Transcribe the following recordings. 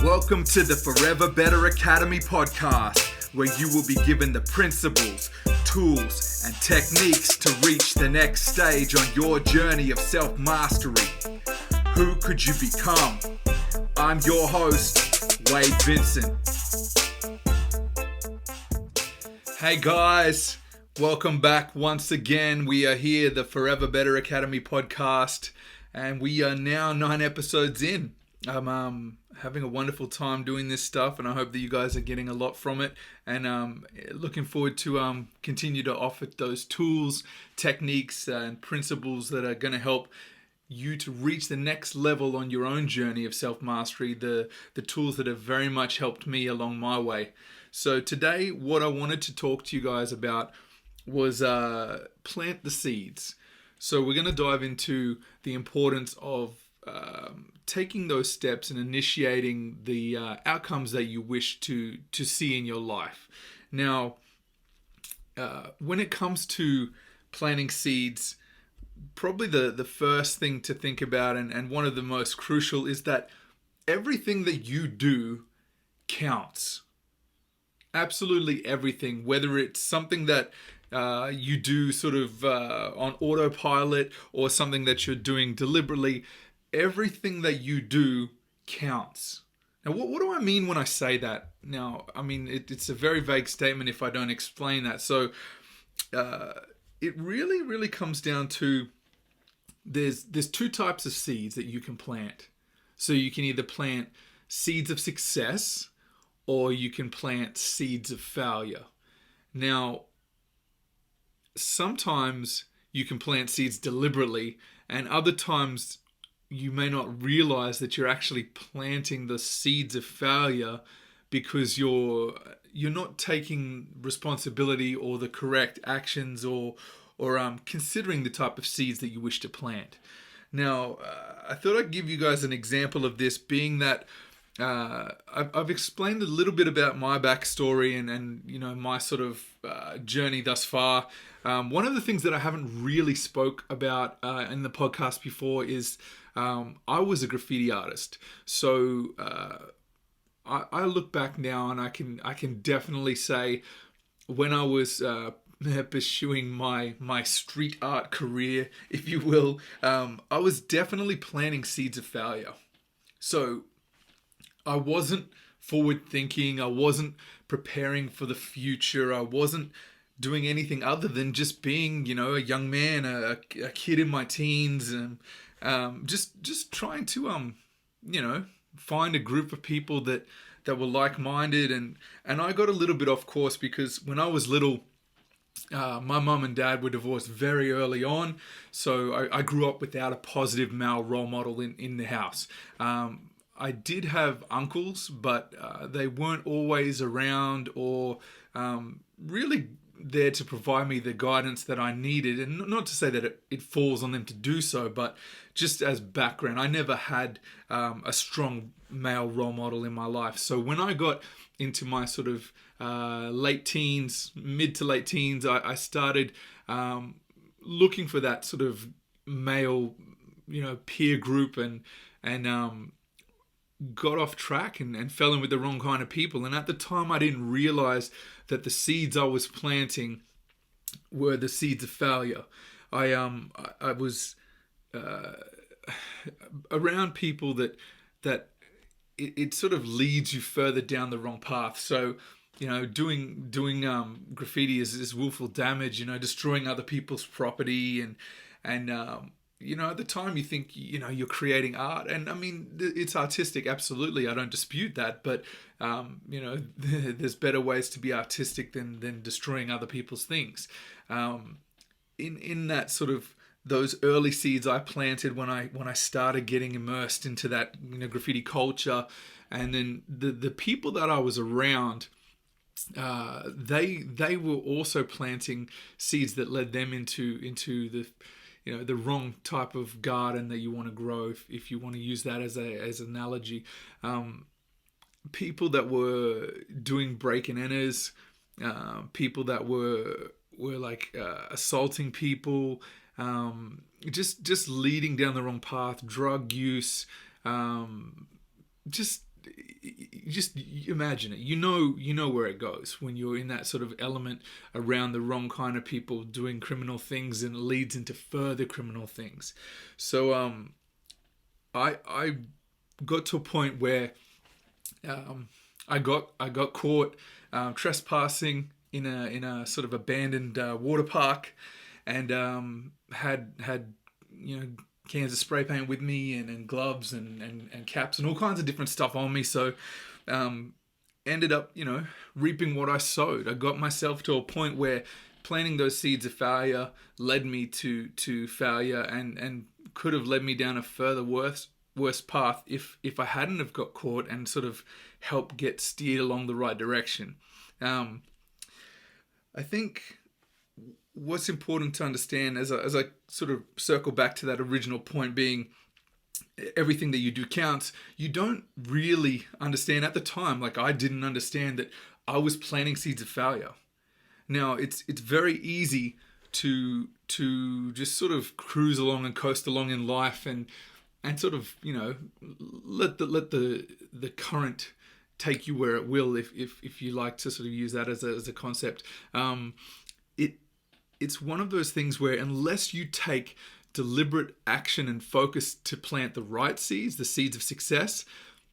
Welcome to the Forever Better Academy podcast, where you will be given the principles, tools, and techniques to reach the next stage on your journey of self-mastery. Who could you become? I'm your host, Wade Vincent. Hey guys, welcome back once again. We are here, the Forever Better Academy podcast, and we are now 9 episodes in. I'm having a wonderful time doing this stuff, and I hope that you guys are getting a lot from it, and looking forward to continue to offer those tools, techniques, and principles that are going to help you to reach the next level on your own journey of self-mastery, the tools that have very much helped me along my way. So today, what I wanted to talk to you guys about was plant the seeds. So we're going to dive into the importance of taking those steps and initiating the outcomes that you wish to see in your life. Now, when it comes to planting seeds, probably the first thing to think about, and one of the most crucial, is that everything that you do counts. Absolutely everything, whether it's something that you do sort of on autopilot or something that you're doing deliberately, everything that you do counts. Now, what do I mean when I say that? Now, I mean, it's a very vague statement if I don't explain that. So it really comes down to there's two types of seeds that you can plant. So you can either plant seeds of success or you can plant seeds of failure. Now, sometimes you can plant seeds deliberately, and other times you may not realize that you're actually planting the seeds of failure because you're not taking responsibility or the correct actions or considering the type of seeds that you wish to plant. Now, I thought I'd give you guys an example of this, being that I've explained a little bit about my backstory and you know, my sort of journey thus far. One of the things that I haven't really spoke about in the podcast before is I was a graffiti artist. So I look back now and I can definitely say when I was pursuing my street art career, if you will, I was definitely planting seeds of failure. So I wasn't forward thinking. I wasn't preparing for the future. I wasn't doing anything other than just being, you know, a young man, a kid in my teens, and just trying to you know, find a group of people that were like-minded, and I got a little bit off course because when I was little, my mum and dad were divorced very early on, so I grew up without a positive male role model in the house. I did have uncles, but they weren't always around or really there to provide me the guidance that I needed. And not to say that it falls on them to do so, but just as background, I never had a strong male role model in my life. So when I got into my sort of late teens, mid to late teens, I started looking for that sort of male, you know, peer group, and got off track and fell in with the wrong kind of people. And at the time, I didn't realize that the seeds I was planting were the seeds of failure. I was around people that it sort of leads you further down the wrong path. So, you know, doing graffiti is willful damage. You know, destroying other people's property, and you know, at the time you think, you know, you're creating art, and I mean, it's artistic, absolutely, I don't dispute that, but you know, there's better ways to be artistic than destroying other people's things. In that sort of those early seeds I planted when I started getting immersed into that, you know, graffiti culture, and then the people that I was around, they were also planting seeds that led them into the, you know, the wrong type of garden that you want to grow, if you want to use that as an analogy. People that were doing break and enters, people that were like assaulting people, just leading down the wrong path, drug use, just just imagine it. You know where it goes when you're in that sort of element around the wrong kind of people doing criminal things, and it leads into further criminal things. So I got to a point where I got caught trespassing in a sort of abandoned water park, and had cans of spray paint with me, and gloves, and caps, and all kinds of different stuff on me. So ended up reaping what I sowed. I got myself to a point where planting those seeds of failure led me to failure, and could have led me down a further worse path if I hadn't have got caught and sort of helped get steered along the right direction. I think what's important to understand, as I sort of circle back to that original point, being everything that you do counts. You don't really understand at the time, like I didn't understand, that I was planting seeds of failure. Now it's very easy to just sort of cruise along and coast along in life, and sort of let the current take you where it will, if you like to sort of use that as a concept. It's one of those things where, unless you take deliberate action and focus to plant the right seeds, the seeds of success,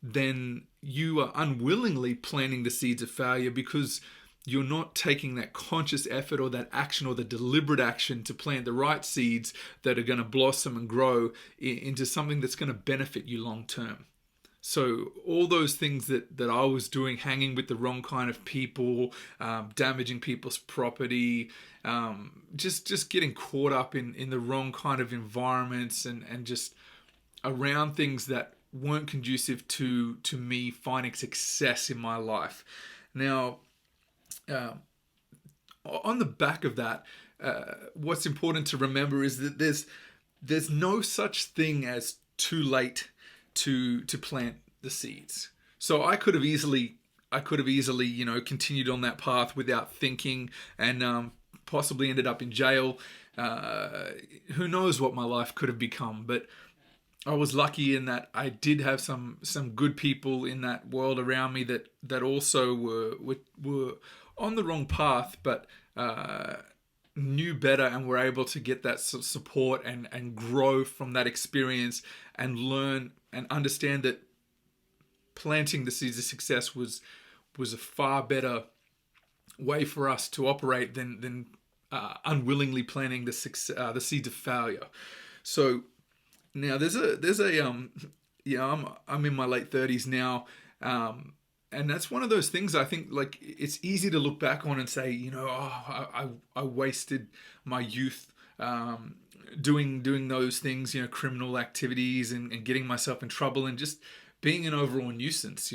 then you are unwillingly planting the seeds of failure, because you're not taking that conscious effort or that action or the deliberate action to plant the right seeds that are going to blossom and grow into something that's going to benefit you long term. So all those things that I was doing, hanging with the wrong kind of people, damaging people's property, just getting caught up in the wrong kind of environments, and just around things that weren't conducive to me finding success in my life. Now, on the back of that, what's important to remember is that there's no such thing as too late to plant the seeds. So I could have easily continued on that path without thinking, and possibly ended up in jail. Who knows what my life could have become? But I was lucky in that I did have some good people in that world around me that also were on the wrong path, but knew better, and were able to get that support and grow from that experience, and learn and understand that planting the seeds of success was a far better way for us to operate than unwillingly planting the seeds of failure. So now there's a I'm in my late 30s now, and that's one of those things I think, like, it's easy to look back on and say, I wasted my youth doing those things, criminal activities, and getting myself in trouble, and just being an overall nuisance.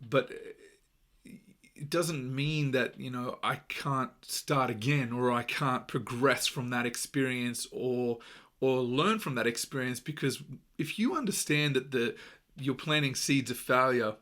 But it doesn't mean that I can't start again, or I can't progress from that experience, or learn from that experience. Because if you understand that you're planting seeds of failure,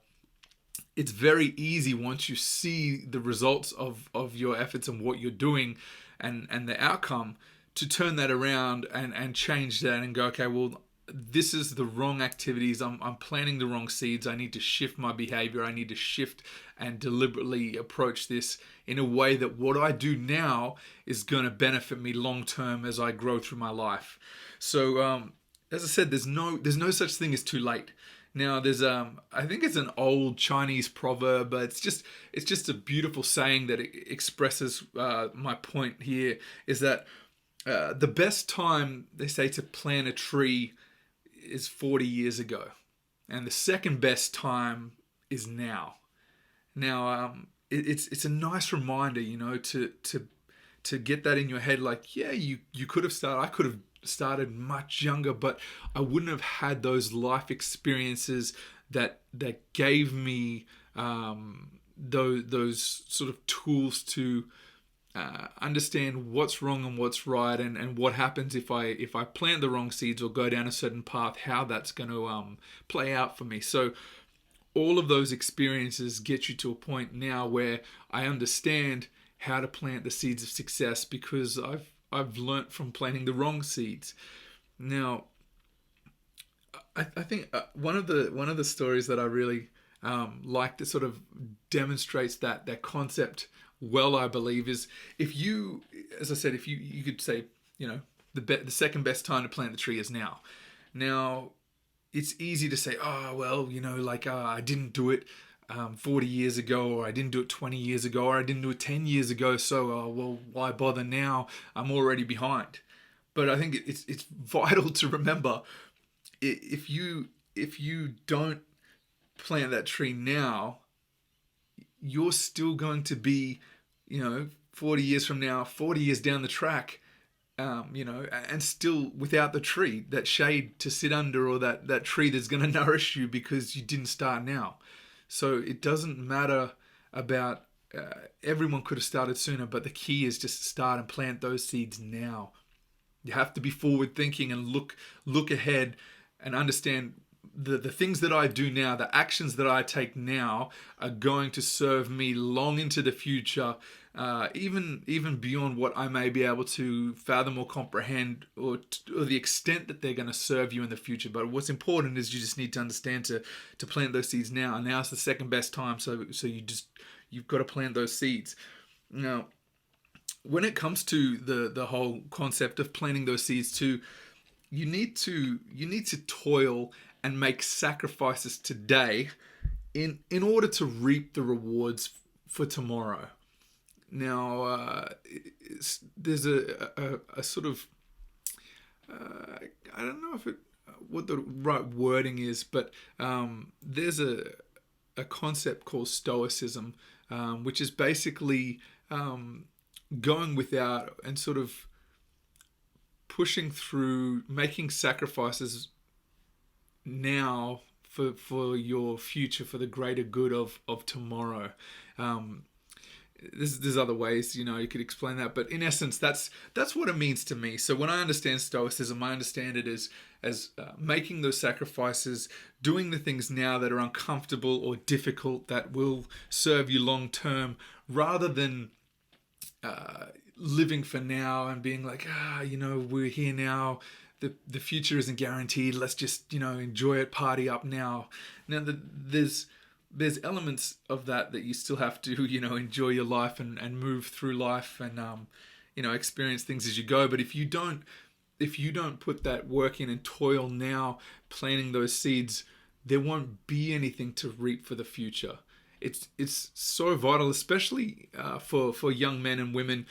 it's very easy, once you see the results of your efforts and what you're doing, and the outcome, to turn that around and change that, and go, okay, well, this is the wrong activities. I'm planting the wrong seeds. I need to shift my behavior. I need to shift and deliberately approach this in a way that what I do now is going to benefit me long term as I grow through my life. So, as I said, there's no such thing as too late. Now, there's I think it's an old Chinese proverb, but it's just a beautiful saying that expresses my point here. Is that the best time, they say, to plant a tree is 40 years ago, and the second best time is now. Now, it's a nice reminder, to get that in your head. Like, yeah, you could have started. I could have started much younger, but I wouldn't have had those life experiences that gave me those sort of tools to understand what's wrong and what's right, and what happens if I plant the wrong seeds or go down a certain path, how that's going to play out for me. So all of those experiences get you to a point now where I understand how to plant the seeds of success, because I've learnt from planting the wrong seeds. Now, I think one of the stories that I really like that sort of demonstrates that concept well, I believe, is if you, as I said, if you could say, you know, the second best time to plant the tree is now. Now, it's easy to say, oh well, like I didn't do it 40 years ago, or I didn't do it 20 years ago, or I didn't do it 10 years ago. So, well, why bother now? I'm already behind. But I think it's vital to remember, if you don't plant that tree now, you're still going to be, 40 years from now, 40 years down the track, and still without the tree, that shade to sit under, or that tree that's going to nourish you because you didn't start now. So it doesn't matter about, everyone could have started sooner, but the key is just start and plant those seeds now. You have to be forward thinking and look ahead and understand the things that I do now, the actions that I take now are going to serve me long into the future, even beyond what I may be able to fathom or comprehend, or the extent that they're going to serve you in the future. But what's important is you just need to understand to plant those seeds now. And now's the second best time. So you've got to plant those seeds. Now, when it comes to the whole concept of planting those seeds too, you need to toil and make sacrifices today in order to reap the rewards for tomorrow. Now, there's a sort of, I don't know if what the right wording is, but there's a concept called stoicism, which is basically going without and sort of pushing through, making sacrifices now for your future, for the greater good of tomorrow. There's other ways, you could explain that, but in essence, that's what it means to me. So when I understand stoicism, I understand it as making those sacrifices, doing the things now that are uncomfortable or difficult that will serve you long term, rather than living for now and being like, we're here now. The future isn't guaranteed. Let's just, enjoy it, party up now. Now, there's elements of that you still have to, enjoy your life and move through life and, experience things as you go. But if you don't put that work in and toil now, planting those seeds, there won't be anything to reap for the future. It's so vital, especially for young men and women.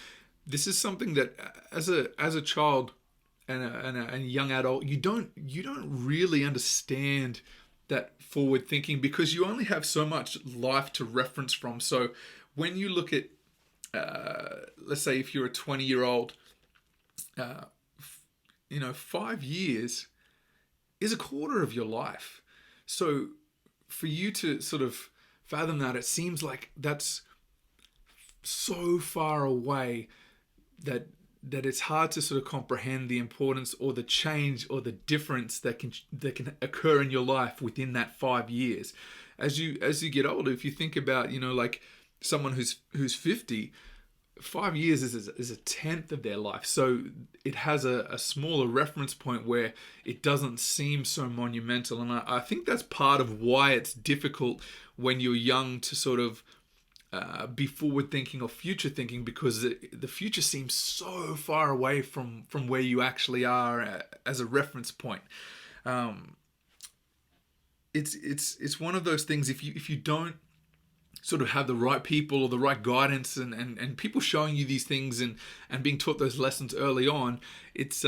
This is something that, as a child and a young adult, you don't really understand that forward thinking, because you only have so much life to reference from. So when you look at, let's say if you're a 20-year-old, 5 years is a quarter of your life. So for you to sort of fathom that, it seems like that's so far away that it's hard to sort of comprehend the importance or the change or the difference that can occur in your life within that 5 years. As you get older, if you think about, like someone who's 50, 5 years is a tenth of their life. So it has a smaller reference point where it doesn't seem so monumental. And I think that's part of why it's difficult when you're young to sort of be forward thinking or future thinking, because the future seems so far away from where you actually are as a reference point. It's one of those things, if you don't sort of have the right people or the right guidance and people showing you these things and being taught those lessons early on, it's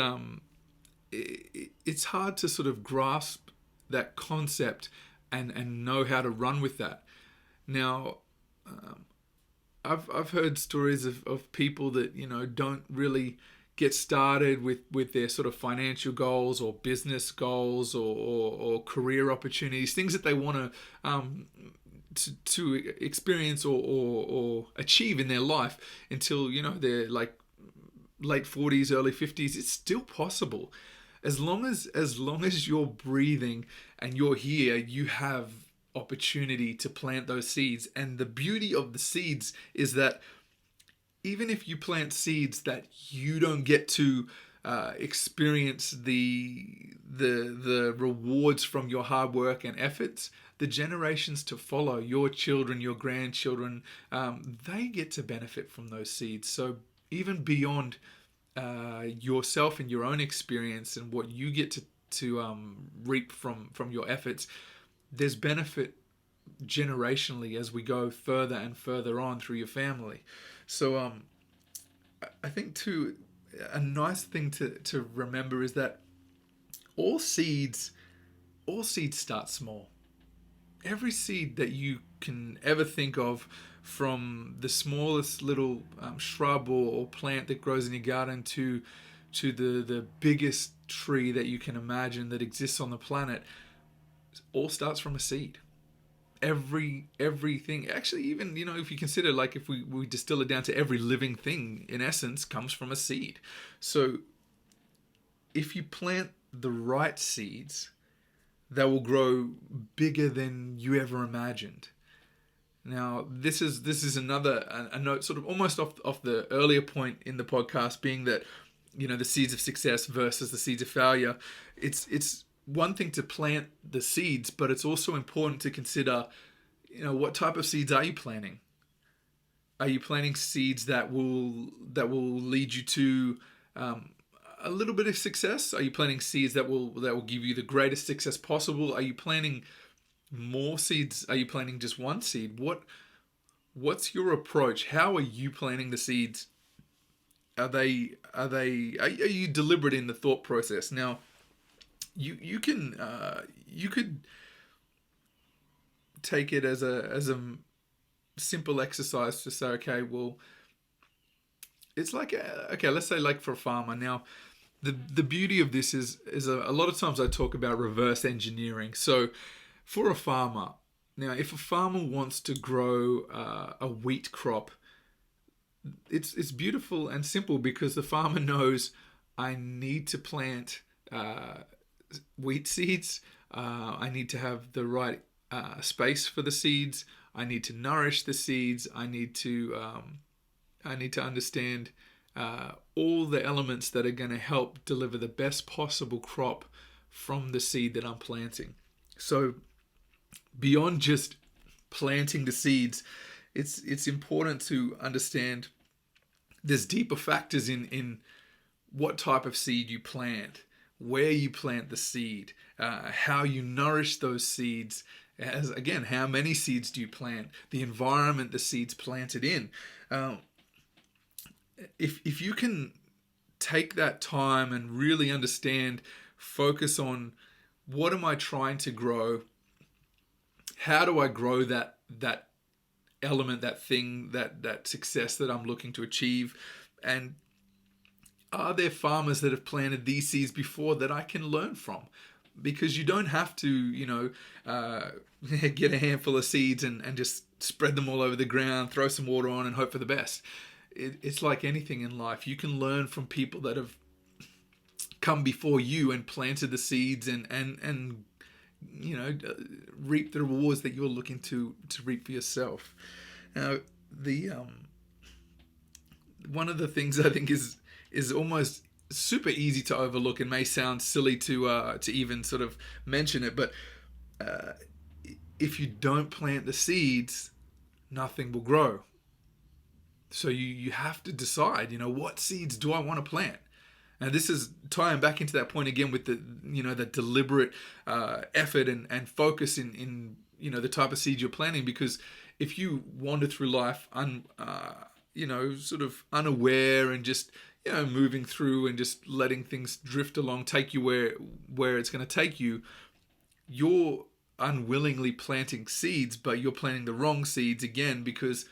hard to sort of grasp that concept and know how to run with that. Now, I've heard stories of people that don't really get started with their sort of financial goals or business goals or career opportunities, things that they want to experience or achieve in their life, until they're like late 40s, early 50s. It's still possible. As long as you're breathing and you're here, you have opportunity to plant those seeds. And the beauty of the seeds is that even if you plant seeds that you don't get to experience the rewards from your hard work and efforts, the generations to follow, your children, your grandchildren, they get to benefit from those seeds. So even beyond yourself and your own experience and what you get to reap from your efforts, there's benefit generationally as we go further and further on through your family. So I think too, a nice thing to remember is that all seeds all seeds start small. Every seed that you can ever think of, from the smallest little shrub or plant that grows in your garden to the biggest tree that you can imagine that exists on the planet, all starts from a seed. Everything, actually, even, if you consider, like, if we distill it down to every living thing, in essence comes from a seed. So if you plant the right seeds, they will grow bigger than you ever imagined. Now, this is another a note, sort of almost off the earlier point in the podcast, being that the seeds of success versus the seeds of failure. It's one thing to plant the seeds, but it's also important to consider, what type of seeds are you planting? Are you planting seeds that will lead you to a little bit of success? Are you planting seeds that will give you the greatest success possible? Are you planting more seeds? Are you planting just one seed? What's your approach? How are you planting the seeds? Are you deliberate in the thought process? Now, you could take it as a simple exercise to say, okay, well, it's like, okay, let's say, like, for a farmer. Now, the beauty of this is a lot of times I talk about reverse engineering. So for a farmer, now, if a farmer wants to grow a wheat crop, it's beautiful and simple, because the farmer knows, I need to plant wheat seeds. I need to have the right space for the seeds. I need to nourish the seeds. I need to understand all the elements that are going to help deliver the best possible crop from the seed that I'm planting. So beyond just planting the seeds, it's important to understand there's deeper factors in what type of seed you plant, where you plant the seed, how you nourish those seeds, as again, how many seeds do you plant, the environment the seeds planted in. If you can take that time and really understand, focus on, what am I trying to grow? How do I grow that element, that thing, that success that I'm looking to achieve? And are there farmers that have planted these seeds before that I can learn from? Because you don't have to, get a handful of seeds and just spread them all over the ground, throw some water on and hope for the best. It's like anything in life. You can learn from people that have come before you and planted the seeds and reap the rewards that you're looking to reap for yourself. Now, the one of the things I think is almost super easy to overlook, and may sound silly to even sort of mention it, but if you don't plant the seeds, nothing will grow. So you have to decide, what seeds do I want to plant? And this is tying back into that point again with the deliberate effort and focus in the type of seed you're planting. Because if you wander through life sort of unaware and just moving through and just letting things drift along, take you where it's going to take you, you're unwillingly planting seeds, but you're planting the wrong seeds again, because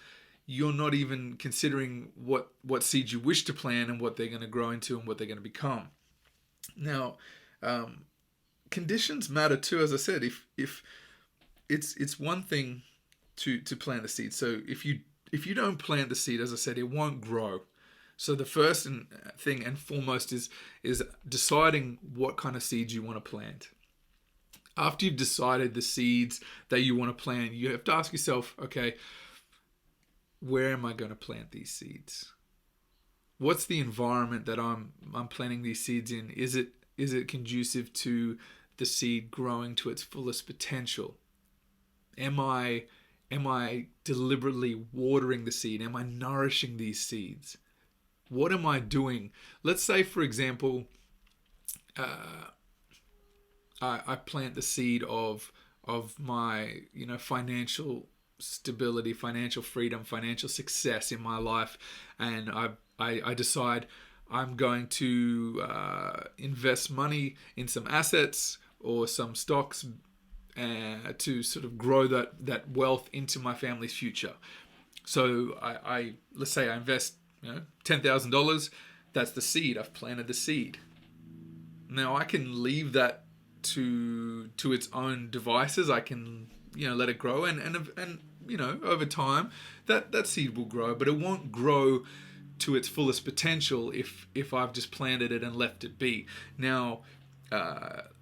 you're not even considering what seeds you wish to plant and what they're going to grow into and what they're going to become. Now, conditions matter too. As I said, if it's one thing to plant the seed. So if you don't plant the seed, as I said, it won't grow. So the first thing and foremost is deciding what kind of seeds you want to plant. After you've decided the seeds that you want to plant, you have to ask yourself, okay, where am I going to plant these seeds? what's the environment that I'm planting these seeds in? Is it conducive to the seed growing to its fullest potential? Am I deliberately watering the seed? Am I nourishing these seeds? What am I doing? Let's say, for example, uh, I plant the seed of my financial stability, financial freedom, financial success in my life, and I decide I'm going to invest money in some assets or some stocks to sort of grow that wealth into my family's future. So I let's say I invest $10,000. That's the seed. I've planted the seed. Now I can leave that to its own devices. I can let it grow, and over time that seed will grow, but it won't grow to its fullest potential if I've just planted it and left it be. Now,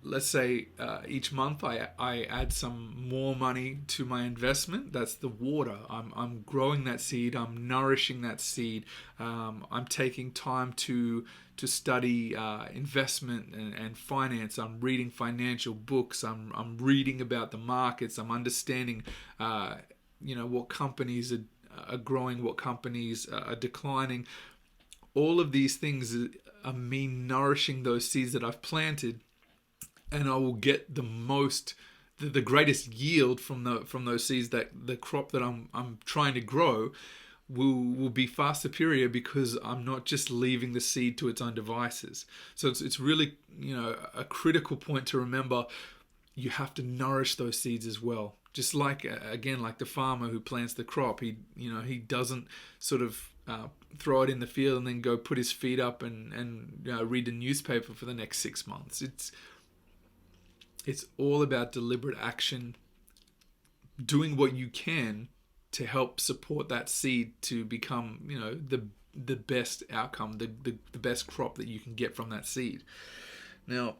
let's say each month I add some more money to my investment. That's the water. I'm growing that seed. I'm nourishing that seed. I'm taking time to study investment and finance. I'm reading financial books. I'm reading about the markets. I'm understanding what companies are growing, what companies are declining. All of these things are me nourishing those seeds that I've planted, and I will get the greatest yield from those seeds. That the crop that I'm trying to grow will be far superior because I'm not just leaving the seed to its own devices. So it's really a critical point to remember. You have to nourish those seeds as well. Just like again, like the farmer who plants the crop, he doesn't sort of throw it in the field and then go put his feet up and read the newspaper for the next 6 months. It's all about deliberate action, doing what you can to help support that seed to become the best outcome, the best crop that you can get from that seed. Now,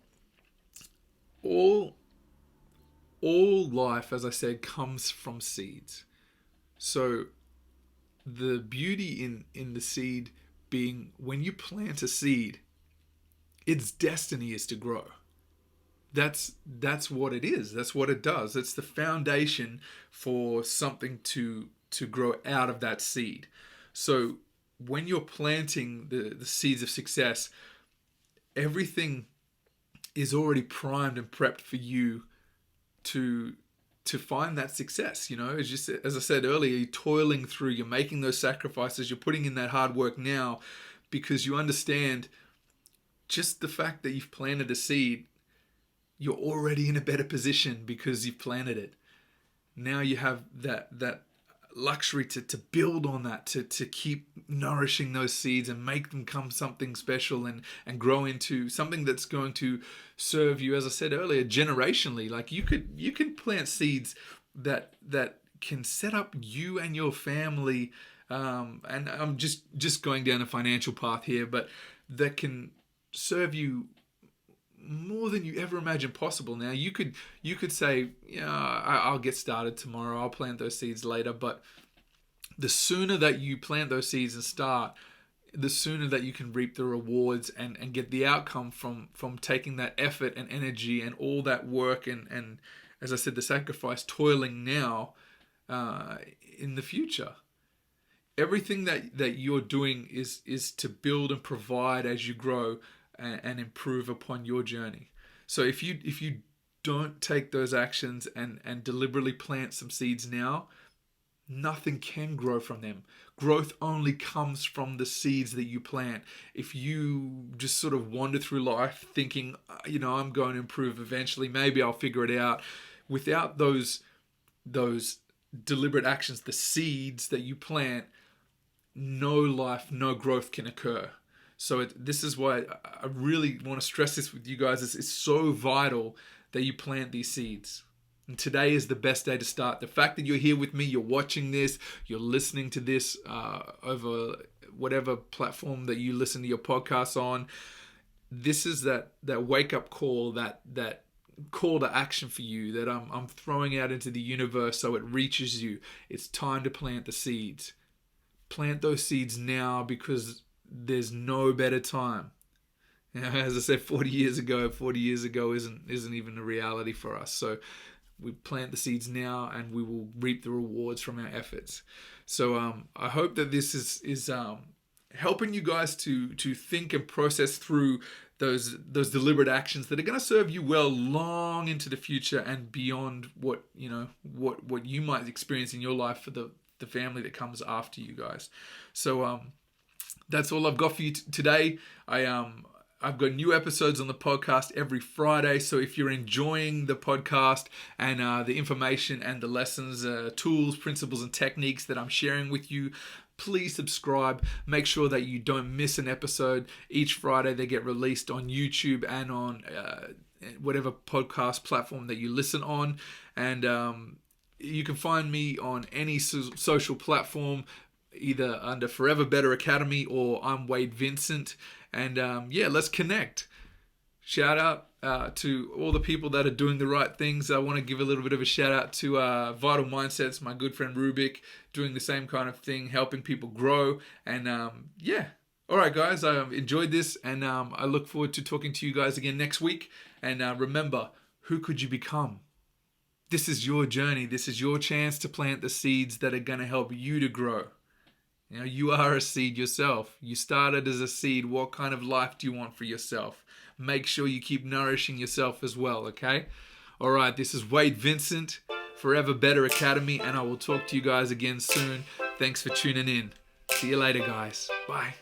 all life, as I said, comes from seeds. So the beauty in the seed being, when you plant a seed, its destiny is to grow. That's what it is. That's what it does. It's the foundation for something to grow out of that seed. So when you're planting the seeds of success, everything is already primed and prepped for you to find that success. As just as I said earlier, you're toiling through, you're making those sacrifices, you're putting in that hard work now because you understand just the fact that you've planted a seed. You're already in a better position because you've planted it. Now you have that luxury to build on that, to keep nourishing those seeds and make them become something special and grow into something that's going to serve you, as I said earlier, generationally. Like you can plant seeds that can set up you and your family, and I'm just going down a financial path here, but that can serve you more than you ever imagined possible. Now you could say, I'll get started tomorrow, I'll plant those seeds later, but the sooner that you plant those seeds and start, the sooner that you can reap the rewards and get the outcome from taking that effort and energy and all that work and as I said, the sacrifice, toiling now in the future. Everything that you're doing is to build and provide as you grow and improve upon your journey. So if you don't take those actions and deliberately plant some seeds now, nothing can grow from them. Growth only comes from the seeds that you plant. If you just sort of wander through life thinking, I'm going to improve eventually, maybe I'll figure it out, without those deliberate actions, the seeds that you plant, no life, no growth can occur. So this is why I really want to stress this with you guys. It's so vital that you plant these seeds. And today is the best day to start. The fact that you're here with me, you're watching this, you're listening to this over whatever platform that you listen to your podcasts on, this is that wake-up call, that call to action for you that I'm throwing out into the universe so it reaches you. It's time to plant the seeds. Plant those seeds now because there's no better time. As I said, 40 years ago isn't even a reality for us. So we plant the seeds now, and we will reap the rewards from our efforts. So I hope that this is helping you guys to think and process through those deliberate actions that are going to serve you well long into the future and beyond what you might experience in your life for the family that comes after you guys. So that's all I've got for you today. I've got new episodes on the podcast every Friday. So if you're enjoying the podcast and the information and the lessons, tools, principles, and techniques that I'm sharing with you, please subscribe. Make sure that you don't miss an episode. Each Friday they get released on YouTube and on whatever podcast platform that you listen on. And you can find me on any social platform, either under Forever Better Academy or I'm Wade Vincent. And let's connect. Shout out to all the people that are doing the right things. I want to give a little bit of a shout out to Vital Mindsets, my good friend Rubik, doing the same kind of thing, helping people grow. And all right, guys, I enjoyed this, and I look forward to talking to you guys again next week. And remember, who could you become? This is your journey. This is your chance to plant the seeds that are going to help you to grow. You are a seed yourself. You started as a seed. What kind of life do you want for yourself? Make sure you keep nourishing yourself as well, okay? All right, this is Wade Vincent, Forever Better Academy, and I will talk to you guys again soon. Thanks for tuning in. See you later, guys. Bye.